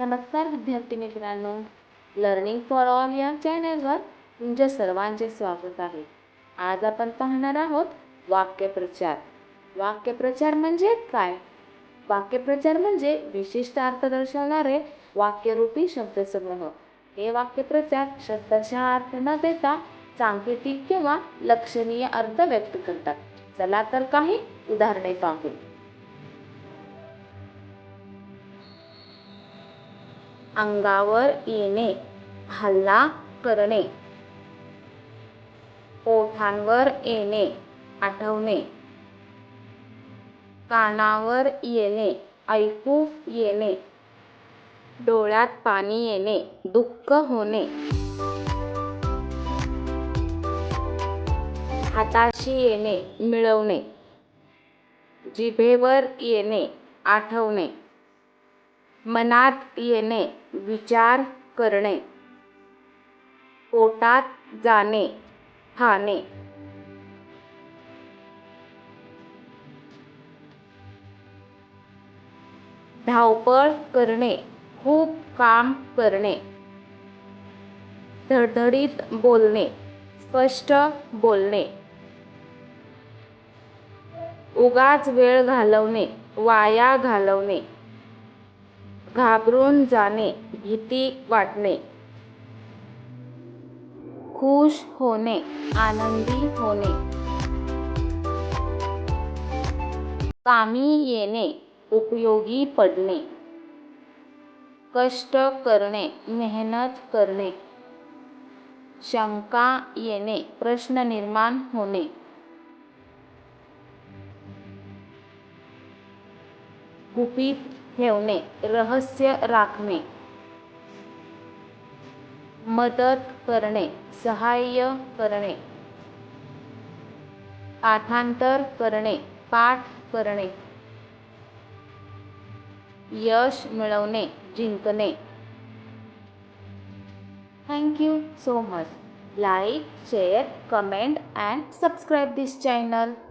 नमस्कार विद्यार्थी मित्रांनो, लर्निंग फॉर ऑल या चॅनलवर तुमच्या सर्वांचे स्वागत आहे. आज आपण पाहणार आहोत वाक्यप्रचार. वाक्यप्रचार म्हणजे काय? वाक्यप्रचार म्हणजे विशिष्ट अर्थ दर्शवणारे वाक्यरूपी शब्दसमूह. हे वाक्यप्रचार शब्दाचा अर्थ न देता सांकेतिक किंवा लक्षणीय अर्थ व्यक्त करतात. चला तर काही उदाहरणे पाहू. अंगावर येणे, हल्ला करणे. ओठांवर येणे, आठवणे. कानावर येणे, ऐकू येणे. डोळ्यात पाणी येणे, दुःख होणे. हाताशी येणे, मिळवणे. जिभेवर येणे, आठवणे. मनात येणे, विचार करणे. पोटात जाणे, खाणे. धावपळ करणे, खूप काम करणे. धडधडीत बोलणे, स्पष्ट बोलणे. उगाच वेळ घालवणे, वाया घालवणे. घाबरून जाणे, भीती वाटणे. खुश होणे, आनंदी होणे. कामी येणे, उपयोगी पडणे. कष्ट करणे, मेहनत करणे. शंका येणे, प्रश्न निर्माण होणे. गुपित ठेवणे, रहस्य राखणे. मदत करणे, सहाय्य करणे. पाठांतर करणे, पाठ करणे. यश मिळवणे, जिंकणे. Thank you so much. Like, share, comment and subscribe this channel.